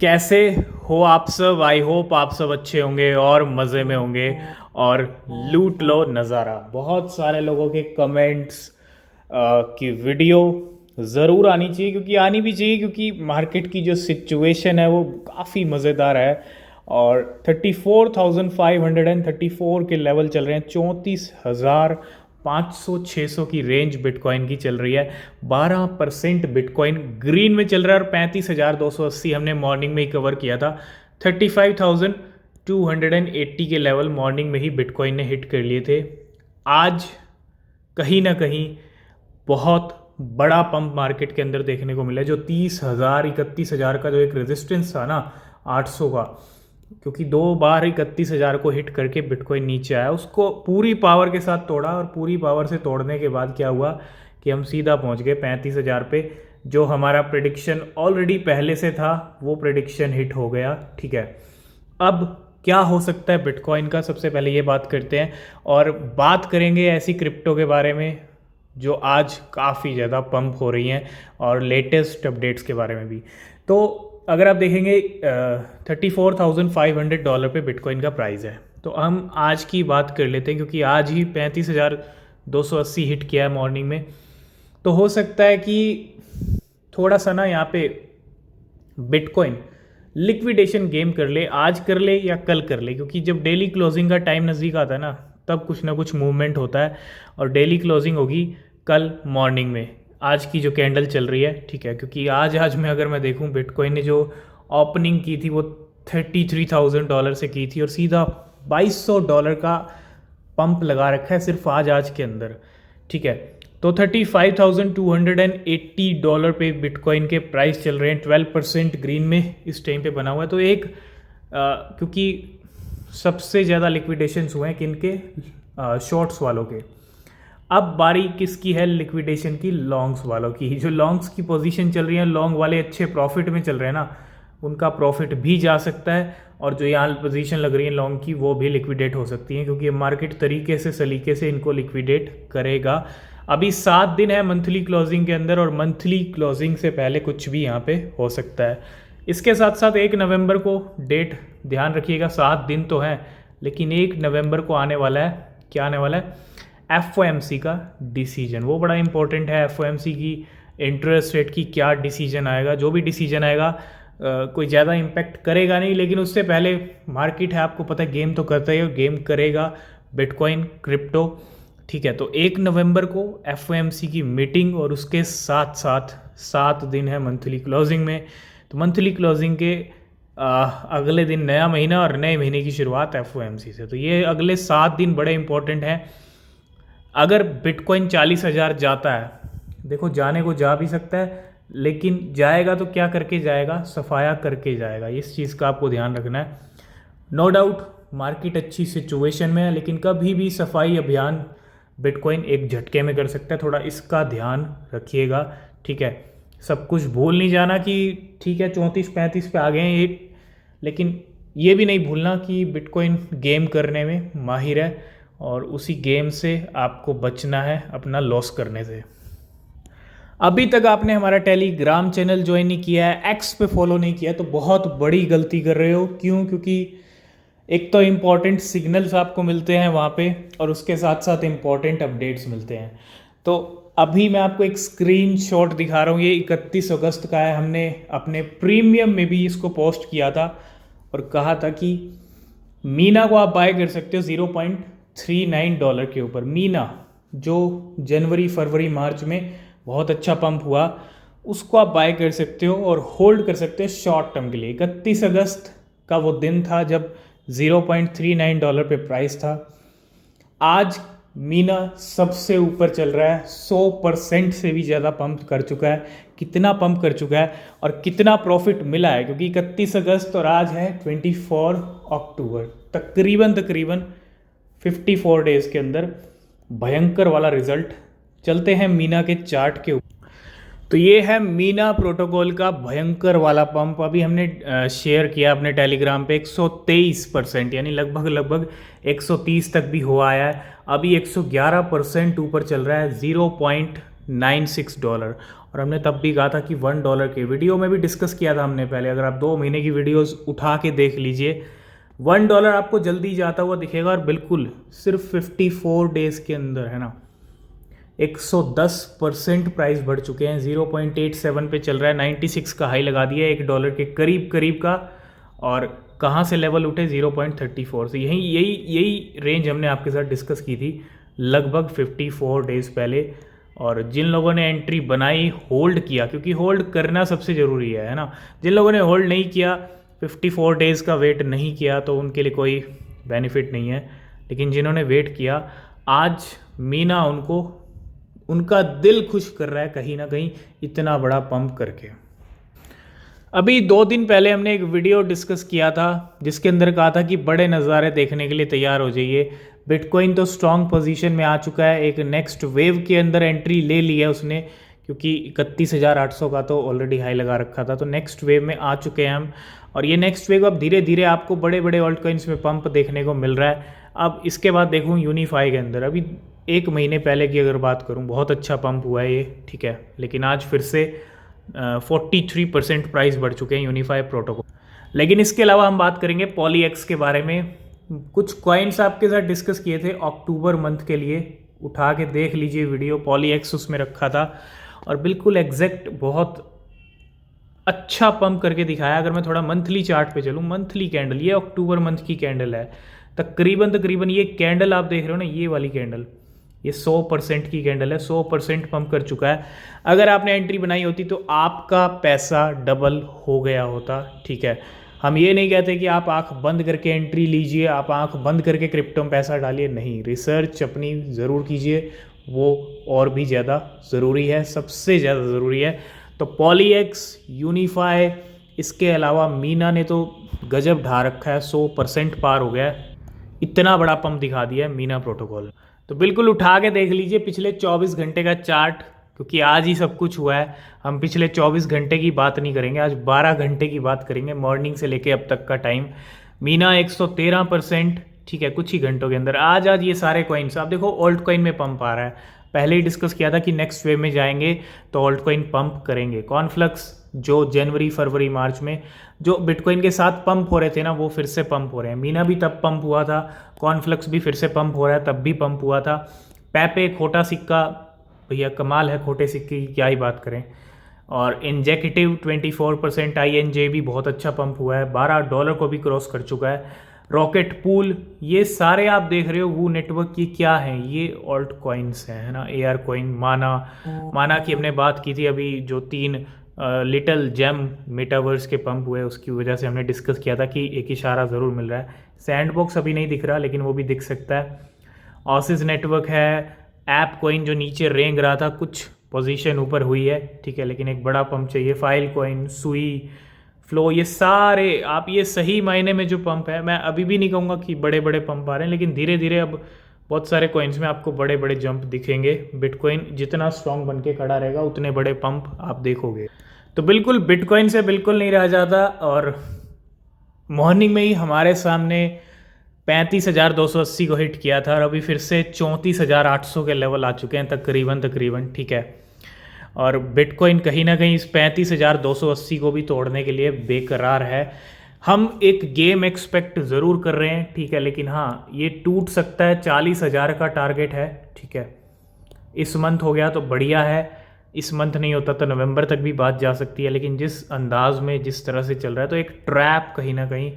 कैसे हो आप सब। आई होप आप सब अच्छे होंगे और मज़े में होंगे और लूट लो नज़ारा। बहुत सारे लोगों के कमेंट्स की वीडियो ज़रूर आनी चाहिए, क्योंकि आनी भी चाहिए, क्योंकि मार्केट की जो सिचुएशन है वो काफ़ी मज़ेदार है। और 34,534 के लेवल चल रहे हैं। 34,500 600 की रेंज बिटकॉइन की चल रही है। 12% बिटकॉइन ग्रीन में चल रहा है और 35,280 हमने मॉर्निंग में ही कवर किया था। 35,280 के लेवल मॉर्निंग में ही बिटकॉइन ने हिट कर लिए थे। आज कहीं ना कहीं बहुत बड़ा पंप मार्केट के अंदर देखने को मिला है। जो 30,000 31,000 का जो एक रेजिस्टेंस था ना 800 का, क्योंकि 2 बार 31,000 को हिट करके बिटकॉइन नीचे आया, उसको पूरी पावर के साथ तोड़ा। और पूरी पावर से तोड़ने के बाद क्या हुआ कि हम सीधा पहुंच गए 35,000 पे। जो हमारा प्रेडिक्शन ऑलरेडी पहले से था वो प्रेडिक्शन हिट हो गया। ठीक है, अब क्या हो सकता है बिटकॉइन का, सबसे पहले ये बात करते हैं। और बात करेंगे ऐसी क्रिप्टो के बारे में जो आज काफ़ी ज़्यादा पंप हो रही हैं, और लेटेस्ट अपडेट्स के बारे में भी। तो अगर आप देखेंगे $34,500 पे बिटकॉइन का प्राइस है। तो हम आज की बात कर लेते हैं, क्योंकि आज ही 35,280 हिट किया है मॉर्निंग में। तो हो सकता है कि थोड़ा सा ना यहाँ पे बिटकॉइन लिक्विडेशन गेम कर ले, आज कर ले या कल कर ले, क्योंकि जब डेली क्लोजिंग का टाइम नज़दीक आता है ना तब कुछ ना कुछ मूवमेंट होता है। और डेली क्लोजिंग होगी कल मॉर्निंग में, आज की जो कैंडल चल रही है। ठीक है, क्योंकि आज में अगर मैं देखूं बिटकॉइन ने जो ओपनिंग की थी वो $33,000 से की थी, और सीधा $2,200 का पंप लगा रखा है सिर्फ आज के अंदर। ठीक है, तो $35,280 पे बिटकॉइन के प्राइस चल रहे हैं। 12% ग्रीन में इस टाइम पे बना हुआ है। तो एक क्योंकि सबसे ज़्यादा लिक्विडेशंस हुए हैं किनके, शॉर्ट्स वालों के। अब बारी किसकी है लिक्विडेशन की, लॉन्ग्स वालों की। जो लॉन्ग्स की पोजीशन चल रही है, लॉन्ग वाले अच्छे प्रॉफिट में चल रहे हैं ना, उनका प्रॉफिट भी जा सकता है। और जो यहाँ पोजीशन लग रही है लॉन्ग की वो भी लिक्विडेट हो सकती है, क्योंकि मार्केट तरीके से सलीके से इनको लिक्विडेट करेगा। अभी 7 दिन है मंथली क्लोजिंग के अंदर, और मंथली क्लोजिंग से पहले कुछ भी यहाँ पे हो सकता है। इसके साथ साथ 1 नवंबर को डेट ध्यान रखिएगा। 7 दिन तो है, लेकिन 1 नवंबर को आने वाला है, क्या आने वाला है, FOMC का डिसीजन। वो बड़ा इंपॉर्टेंट है। FOMC की इंटरेस्ट रेट की क्या डिसीजन आएगा। जो भी डिसीजन आएगा कोई ज़्यादा इम्पैक्ट करेगा नहीं, लेकिन उससे पहले मार्केट है, आपको पता है गेम तो करता ही है, गेम करेगा बिटकॉइन क्रिप्टो। ठीक है, तो 1 नवंबर को FOMC की मीटिंग, और उसके साथ साथ 7 दिन है मंथली क्लोजिंग में। तो मंथली क्लोजिंग के अगले दिन नया महीना, और नए महीने की शुरुआत FOMC से। तो ये अगले 7 दिन बड़े इंपॉर्टेंट हैं। अगर बिटकॉइन 40,000 जाता है, देखो जाने को जा भी सकता है, लेकिन जाएगा तो क्या करके जाएगा, सफाया करके जाएगा। इस चीज़ का आपको ध्यान रखना है। नो डाउट मार्केट अच्छी सिचुएशन में है, लेकिन कभी भी सफाई अभियान बिटकॉइन एक झटके में कर सकता है। थोड़ा इसका ध्यान रखिएगा। ठीक है, सब कुछ भूल नहीं जाना कि ठीक है 34-35 पे आ गए हैं ये, लेकिन ये भी नहीं भूलना कि बिटकॉइन गेम करने में माहिर है, और उसी गेम से आपको बचना है अपना लॉस करने से। अभी तक आपने हमारा टेलीग्राम चैनल ज्वाइन नहीं किया है, एक्स पे फॉलो नहीं किया है, तो बहुत बड़ी गलती कर रहे हो। क्यों? क्योंकि एक तो इम्पॉर्टेंट सिग्नल्स आपको मिलते हैं वहाँ पे, और उसके साथ साथ इम्पॉर्टेंट अपडेट्स मिलते हैं। तो अभी मैं आपको एक स्क्रीनशॉट दिखा रहा हूँ। ये 31 अगस्त का है। हमने अपने प्रीमियम में भी इसको पोस्ट किया था और कहा था कि मीना को आप बाय कर सकते हो $0.39 के ऊपर। मीना जो जनवरी फरवरी मार्च में बहुत अच्छा पंप हुआ, उसको आप बाय कर सकते हो और होल्ड कर सकते हो शॉर्ट टर्म के लिए। 31 अगस्त का वो दिन था जब $0.39 पे प्राइस था। आज मीना सबसे ऊपर चल रहा है, 100% से भी ज़्यादा पंप कर चुका है। कितना पंप कर चुका है और कितना प्रॉफिट मिला है, क्योंकि 31 अगस्त और आज है 24 अक्टूबर, तकरीबन 54 डेज़ के अंदर भयंकर वाला रिजल्ट। चलते हैं मीना के चार्ट के ऊपर। तो ये है मीना प्रोटोकॉल का भयंकर वाला पंप। अभी हमने शेयर किया अपने टेलीग्राम पे 123%, यानी लगभग 130 तक भी हो आया है। अभी 111% ऊपर चल रहा है। $1.96। और हमने तब भी कहा था कि $1 के वीडियो में भी डिस्कस किया था हमने पहले, अगर आप 2 महीने की वीडियोस उठा के देख लीजिए, $1 आपको जल्दी जाता हुआ दिखेगा। और बिल्कुल सिर्फ 54 डेज़ के अंदर है ना 110% प्राइस बढ़ चुके हैं। 0.87 पे चल रहा है, 96 का हाई लगा दिया है, $1 के करीब करीब का। और कहाँ से लेवल उठे 0.34 से, यही रेंज हमने आपके साथ डिस्कस की थी लगभग 54 डेज़ पहले। और जिन लोगों ने एंट्री बनाई, होल्ड किया, क्योंकि होल्ड करना सबसे ज़रूरी है ना। जिन लोगों ने होल्ड नहीं किया, 54 डेज़ का वेट नहीं किया, तो उनके लिए कोई बेनिफिट नहीं है। लेकिन जिन्होंने वेट किया, आज मीना उनका दिल खुश कर रहा है कहीं ना कहीं इतना बड़ा पंप करके। अभी 2 दिन पहले हमने एक वीडियो डिस्कस किया था जिसके अंदर कहा था कि बड़े नज़ारे देखने के लिए तैयार हो जाइए। बिटकॉइन तो स्ट्रॉन्ग पोजीशन में आ चुका है, एक नेक्स्ट वेव के अंदर एंट्री ले ली है उसने, क्योंकि 31,800 का तो ऑलरेडी हाई लगा रखा था। तो नेक्स्ट वेव में आ चुके हैं हम, और ये नेक्स्ट वेव अब धीरे धीरे आपको बड़े बड़े ऑल्ट कॉइन्स में पंप देखने को मिल रहा है। अब इसके बाद देखूँ यूनिफाई के अंदर, अभी 1 महीने पहले की अगर बात करूँ, बहुत अच्छा पंप हुआ है ये, ठीक है। लेकिन आज फिर से 43% प्राइस बढ़ चुके हैं यूनिफाई प्रोटोकॉल। लेकिन इसके अलावा हम बात करेंगे पॉलीएक्स के बारे में। कुछ कॉइन्स आपके साथ डिस्कस किए थे अक्टूबर मंथ के लिए, उठा के देख लीजिए वीडियो, पॉलीएक्स उसमें रखा था और बिल्कुल एग्जैक्ट बहुत अच्छा पंप करके दिखाया। अगर मैं थोड़ा मंथली चार्ट पे चलूँ, मंथली कैंडल, ये अक्टूबर मंथ की कैंडल है, तकरीबन ये कैंडल आप देख रहे हो ना, ये वाली कैंडल, ये 100% की कैंडल है, 100% पंप कर चुका है। अगर आपने एंट्री बनाई होती तो आपका पैसा डबल हो गया होता, ठीक है। हम ये नहीं कहते कि आप आंख बंद करके एंट्री लीजिए, आप आंख बंद करके क्रिप्टो में पैसा डालिए, नहीं, रिसर्च अपनी ज़रूर कीजिए, वो और भी ज़्यादा ज़रूरी है, सबसे ज़्यादा ज़रूरी है। तो पॉलीएक्स, यूनिफाई, इसके अलावा मीना ने तो गजब ढा रखा है, 100% पार हो गया है, इतना बड़ा पंप दिखा दिया है मीना प्रोटोकॉल। तो बिल्कुल उठा के देख लीजिए पिछले 24 घंटे का चार्ट, क्योंकि आज ही सब कुछ हुआ है। हम पिछले 24 घंटे की बात नहीं करेंगे, आज 12 घंटे की बात करेंगे, मॉर्निंग से लेके अब तक का टाइम। मीना 113%, ठीक है, कुछ ही घंटों के अंदर। आज ये सारे कॉइन्स आप देखो, ऑल्ट कॉइन में पंप आ रहा है। पहले ही डिस्कस किया था कि नेक्स्ट वेव में जाएंगे तो ऑल्ट कॉइन पंप करेंगे। कॉन्फ्लक्स जो जनवरी फरवरी मार्च में जो बिटकॉइन के साथ पंप हो रहे थे ना, वो फिर से पंप हो रहे हैं। मीना भी तब पंप हुआ था, कॉन्फ्लक्स भी फिर से पंप हो रहा है, तब भी पंप हुआ था। पैपे, खोटा सिक्का, भैया कमाल है, खोटे सिक्के की क्या ही बात करें। और इंजेक्टिव 24%, INJ भी बहुत अच्छा पंप हुआ है, $12 को भी क्रॉस कर चुका है। रॉकेट पूल, ये सारे आप देख रहे हो वो नेटवर्क की क्या हैं, ये ऑल्ट कॉइन्स हैं, है ना। AR कॉइन, माना की हमने बात की थी अभी, जो 3 लिटिल जेम मेटावर्स के पंप हुए, उसकी वजह से हमने डिस्कस किया था कि एक इशारा ज़रूर मिल रहा है। सैंडबॉक्स अभी नहीं दिख रहा, लेकिन वो भी दिख सकता है। ऑसिस नेटवर्क है, ऐप कॉइन जो नीचे रेंग रहा था, कुछ पोजीशन ऊपर हुई है, ठीक है, लेकिन एक बड़ा पंप चाहिए। फाइल कॉइन, सुई, फ्लो, ये सारे आप ये सही मायने में जो पंप है, मैं अभी भी नहीं कहूँगा कि बड़े बड़े पंप आ रहे हैं, लेकिन धीरे धीरे अब बहुत सारे कॉइन्स में आपको बड़े बड़े जंप दिखेंगे। बिटकॉइन जितना स्ट्रॉन्ग बन के खड़ा रहेगा, उतने बड़े पंप आप देखोगे। तो बिल्कुल बिटकॉइन से बिल्कुल नहीं रहा जाता। और मॉर्निंग में ही हमारे सामने 35,280 को हिट किया था, और अभी फिर से 34,800 के लेवल आ चुके हैं तकरीबन, ठीक है। और बिटकॉइन कहीं ना कहीं इस 35,280 को भी तोड़ने के लिए बेकरार है। हम एक गेम एक्सपेक्ट ज़रूर कर रहे हैं, ठीक है, लेकिन हाँ, ये टूट सकता है। 40,000 का टारगेट है, ठीक है। इस मंथ हो गया तो बढ़िया है, इस मंथ नहीं होता तो नवंबर तक भी बात जा सकती है। लेकिन जिस अंदाज में, जिस तरह से चल रहा है, तो एक ट्रैप कहीं ना कहीं,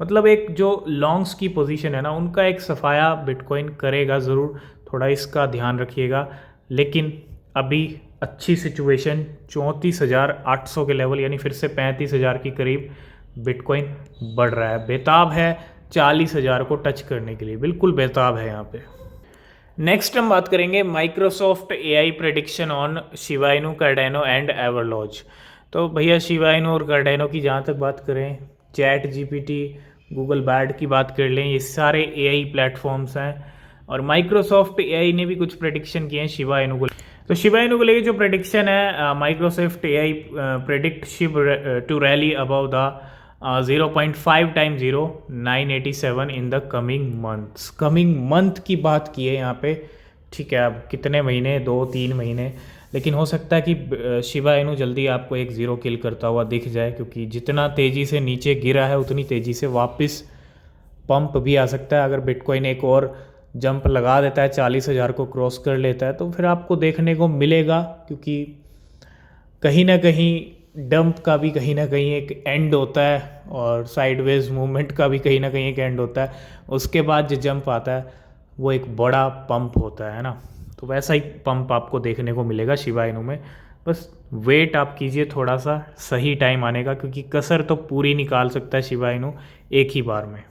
मतलब एक जो लॉन्ग्स की पोजीशन है ना, उनका एक सफाया बिटकॉइन करेगा ज़रूर, थोड़ा इसका ध्यान रखिएगा। लेकिन अभी अच्छी सिचुएशन, 34,800 के लेवल, यानी फिर से 35,000 के करीब बिटकॉइन बढ़ रहा है। बेताब है 40,000 को टच करने के लिए, बिल्कुल बेताब है यहाँ पे। नेक्स्ट हम बात करेंगे Microsoft AI prediction on Shiba Inu, कार्डेनो and एवरलॉज। तो भैया शिबा इनू और कार्डेनो की जहाँ तक बात करें, चैट GPT, गूगल बैड की बात कर लें, ये सारे AI प्लेटफॉर्म्स हैं। और माइक्रोसॉफ्ट AI ने भी कुछ प्रेडिक्शन किए हैं शिबा इनू को। तो शिबा इनू को लेकर जो प्रेडिक्शन है, Microsoft AI predict Shib to rally above the 0.5 time 0 987 in the coming months. Coming month की बात की है यहाँ पे, ठीक है। अब कितने महीने, 2-3 महीने, लेकिन हो सकता है कि शिबा इनू जल्दी आपको एक ज़ीरो किल करता हुआ दिख जाए, क्योंकि जितना तेज़ी से नीचे गिरा है उतनी तेज़ी से वापस पंप भी आ सकता है। अगर बिटकॉइन एक और जंप लगा देता है, 40,000 को क्रॉस कर लेता है, तो फिर आपको देखने को मिलेगा, क्योंकि कहीं ना कहीं डंप का भी कहीं ना कहीं एक एंड होता है और साइडवेज मूवमेंट का भी कहीं ना कहीं एक एंड होता है। उसके बाद जो जंप आता है वो एक बड़ा पंप होता है ना। तो वैसा ही पंप आपको देखने को मिलेगा शिबा इनू में। बस वेट आप कीजिए थोड़ा सा सही टाइम आने का, क्योंकि कसर तो पूरी निकाल सकता है शिबा इनू एक ही बार में।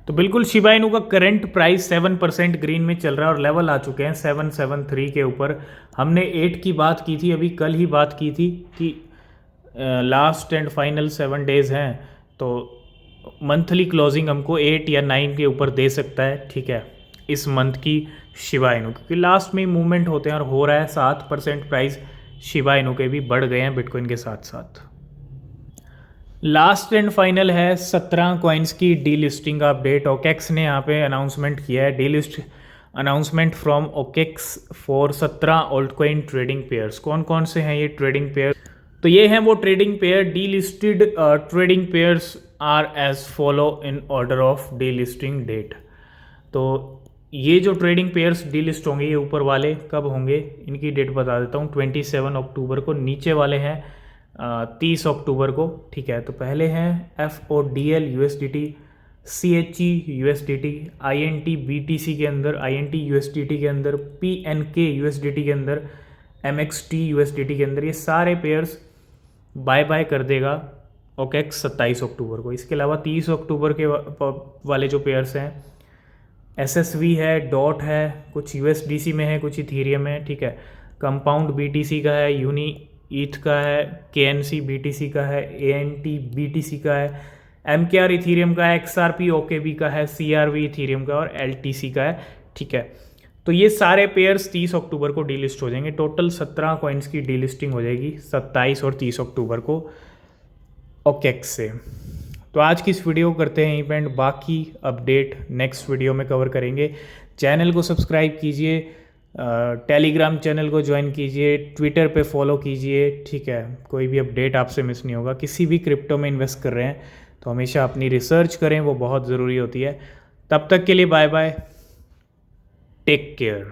तो बिल्कुल शिबा इनू का करंट प्राइस 7% ग्रीन में चल रहा है और लेवल आ चुके हैं 773 के ऊपर। हमने 8 की बात की थी, अभी कल ही बात की थी कि लास्ट एंड फाइनल 7 डेज़ हैं, तो मंथली क्लोजिंग हमको 8 या 9 के ऊपर दे सकता है, ठीक है, इस मंथ की शिबा इनू, क्योंकि लास्ट में मूवमेंट होते हैं और हो रहा है। 7% प्राइस शिबा इनू के भी बढ़ गए हैं बिटकॉइन के साथ साथ। लास्ट एंड फाइनल है 17 कॉइन्स की डी लिस्टिंग का अपडेट। ओकेक्स ने यहाँ पे अनाउंसमेंट किया है, D list announcement from OKEx for 17 alt coin trading pairs. कौन कौन से हैं ये ट्रेडिंग पेयर? तो ये हैं वो trading pair. Delisted trading pairs are as follow in order of delisting date. तो ये जो ट्रेडिंग पेयर्स डी लिस्ट होंगे, ये ऊपर वाले कब होंगे इनकी डेट बता देता हूँ। 27 अक्टूबर को। नीचे वाले हैं 30 अक्टूबर को, ठीक है। तो पहले हैं FODL USDT, CHE USDT, INT BTC के अंदर, INT USDT के अंदर, PNK USDT के अंदर, MXT USDT के अंदर। ये सारे पेयर्स बाय बाय कर देगा ओकेक्स 27 अक्टूबर को। इसके अलावा 30 अक्टूबर के वाले जो पेयर्स हैं, SSV है, डॉट है, कुछ USDC में है, कुछ इथीरियम है, ठीक है। कंपाउंड BTC का है, यूनी ईथ का है, KNC BTC का है, ANT BTC का है, MKR इथीरियम का है, XRP OKB का है, CRV इथीरियम का और LTC का है, ठीक है। तो ये सारे पेयर्स 30 अक्टूबर को डीलिस्ट हो जाएंगे। टोटल 17 कॉइन्स की डीलिस्टिंग हो जाएगी 27 और 30 अक्टूबर को ओकेक्स से। तो आज की इस वीडियो करते हैं इवेंट, बाकी अपडेट नेक्स्ट वीडियो में कवर करेंगे। चैनल को सब्सक्राइब कीजिए, टेलीग्राम चैनल को ज्वाइन कीजिए, ट्विटर पे फॉलो कीजिए, ठीक है। कोई भी अपडेट आपसे मिस नहीं होगा। किसी भी क्रिप्टो में इन्वेस्ट कर रहे हैं तो हमेशा अपनी रिसर्च करें, वो बहुत ज़रूरी होती है। तब तक के लिए बाय बाय, टेक केयर।